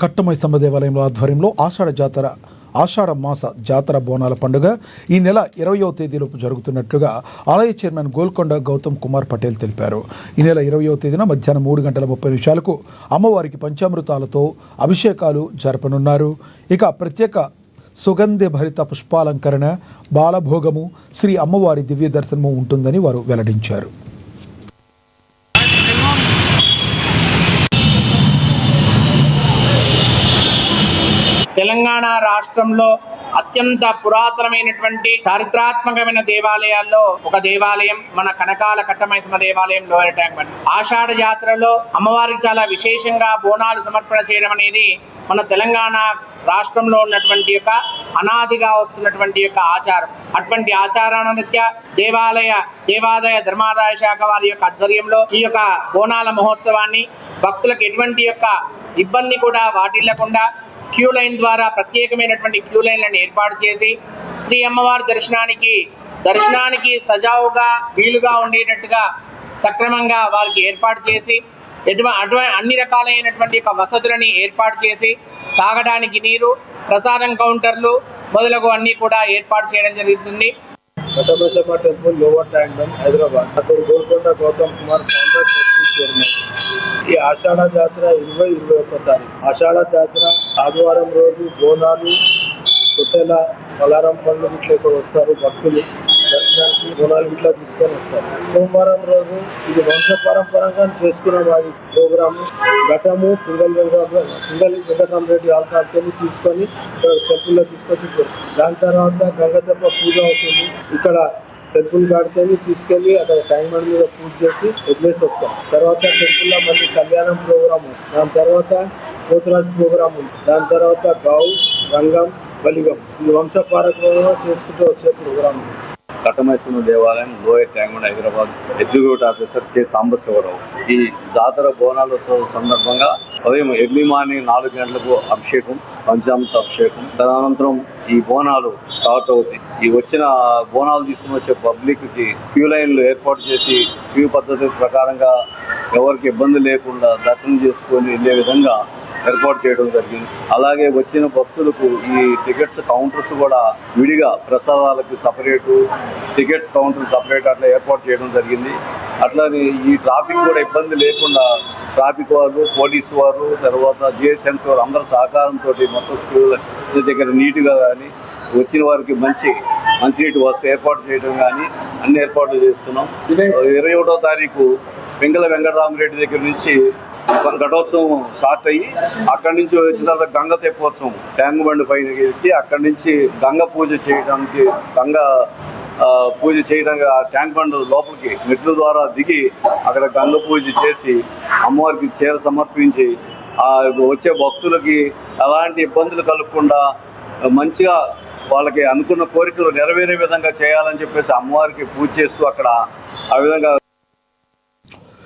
కట్టమైసమ్మ దేవాలయంలో ఆధ్వర్యంలో ఆషాఢ మాస జాతర బోనాల పండుగ ఈ నెల 20వ తేదీలోపు జరుగుతున్నట్లుగా ఆలయ చైర్మన్ గోల్కొండ గౌతమ్ కుమార్ పటేల్ తెలిపారు. ఈ నెల 20వ తేదీన మధ్యాహ్నం 3:30 అమ్మవారికి పంచామృతాలతో అభిషేకాలు జరపనున్నారు. ఇక ప్రత్యేక సుగంధ భరిత పుష్పాలంకరణ, బాలభోగము, శ్రీ అమ్మవారి దివ్య దర్శనము ఉంటుందని వారు వెల్లడించారు. తెలంగాణ రాష్ట్రంలో అత్యంత పురాతనమైనటువంటి చారిత్రాత్మకమైన దేవాలయాల్లో ఒక దేవాలయం మన కనకాల కట్టమైసమ్మ దేవాలయం లోయర్ ట్యాంక్ బండ్. ఆషాఢ జాతరలో అమ్మవారికి చాలా విశేషంగా బోనాలు సమర్పణ చేయడం అనేది మన తెలంగాణ రాష్ట్రంలో ఉన్నటువంటి యొక్క అనాదిగా వస్తున్నటువంటి యొక్క ఆచారం. అటువంటి ఆచారానురీత్యా దేవాదాయ ధర్మాదాయ శాఖ వారి యొక్క ఆధ్వర్యంలో ఈ యొక్క బోనాల మహోత్సవాన్ని భక్తులకు ఎటువంటి యొక్క ఇబ్బంది కూడా వాటిల్లకుండా క్యూ లైన్ ద్వారా ప్రత్యేకమైనటువంటి క్యూ లైన్లను ఏర్పాటు చేసి శ్రీ అమ్మవారి దర్శనానికి సజావుగా వీలుగా ఉండేటట్టుగా సక్రమంగా వారికి ఏర్పాటు చేసి అన్ని రకాలైనటువంటి వసతులని ఏర్పాటు చేసి తాగడానికి నీరు, ప్రసాదం కౌంటర్లు మొదలగు అన్ని కూడా ఏర్పాటు చేయడం జరుగుతుంది. Kattamaisamma temple lower tank bund Hyderabad. Golconda Gautam Kumar founder trustee chairman. ఈ ఆషాఢ జాతర 20-21 తారీఖు. ఆషాఢ జాతర ఆదివారం రోజు బోనాలు, తొట్టెల, పలారం పండ్లు ఇట్లా వస్తారు భక్తులు దర్శనానికి. బోనాలు ఇట్లా తీసుకొని వస్తారు. సోమవారం రోజు ఇది వంశపారంపరంగా చేసుకున్న వారి ప్రోగ్రాము ఘటము పింగళి వెంకటరామరెడ్డి ఆల్కాడ్ని తీసుకొని టెంపుల్లో తీసుకొచ్చి దాని తర్వాత గంగదెబ్బ పూజ అవుతుంది. ఇక్కడ టెంపుల్ గాడితేని తీసుకెళ్లి అక్కడ టైం మీద పూజ చేసి వదిలేసి వస్తాం. తర్వాత టెంపుల్లో మళ్ళీ కళ్యాణం ప్రోగ్రాము, దాని తర్వాత పోతురాజు ప్రోగ్రాము, దాని తర్వాత గావు, రంగం, బలిగం ఈ వంశపారంపరంగా చేసుకుంటూ వచ్చే ప్రోగ్రాము. కట్టమైసమ్మ దేవాలయం lower tank bund Hyderabad. Executive officer K Sambasivarao. ఈ జాతర బోనాలతో సందర్భంగా ఉదయం ఎర్లీ మార్నింగ్ 4 గంటలకు అభిషేకం, పంచామృత అభిషేకం. తదనంతరం ఈ బోనాలు స్టార్ట్ అవుతాయి. ఈ వచ్చిన బోనాలు తీసుకుని వచ్చే పబ్లిక్ కి క్యూ లైన్లు ఏర్పాటు చేసి క్యూ పద్ధతి ప్రకారంగా ఎవరికి ఇబ్బంది లేకుండా దర్శనం చేసుకొని వెళ్ళే విధంగా ఏర్పాటు చేయడం జరిగింది. అలాగే వచ్చిన భక్తులకు ఈ టికెట్స్ కౌంటర్స్ కూడా విడిగా ప్రసాదాలకి సపరేటు, టికెట్స్ కౌంటర్ సపరేట్ అట్లా ఏర్పాటు చేయడం జరిగింది. అట్లానే ఈ ట్రాఫిక్ కూడా ఇబ్బంది లేకుండా ట్రాఫిక్ వారు, పోలీసు వారు, తర్వాత జిహెచ్ఎంసీ వారు అందరూ సహకారంతో మొత్తం దగ్గర నీట్గా కానీ వచ్చిన వారికి మంచినీటి వసతి ఏర్పాటు చేయడం కానీ అన్ని ఏర్పాట్లు చేస్తున్నాం. 21వ తారీఖు పింగళి వెంకటరామరెడ్డి దగ్గర నుంచి ఘటోత్సవం స్టార్ట్ అయ్యి అక్కడి నుంచి వచ్చిన తర్వాత గంగ తెప్పోత్సవం ట్యాంక్ బండ్ పైన ఎక్కి అక్కడి నుంచి గంగ పూజ చేయడానికి ఆ ట్యాంక్ బండ్ లోపలికి మెట్ల ద్వారా దిగి అక్కడ గంగ పూజ చేసి అమ్మవారికి చీర సమర్పించి వచ్చే భక్తులకి ఎలాంటి ఇబ్బందులు కలగకుండా మంచిగా వాళ్ళకి అనుకున్న కోరికలు నెరవేరే విధంగా చేయాలని చెప్పేసి అమ్మవారికి పూజ చేస్తూ అక్కడ ఆ విధంగా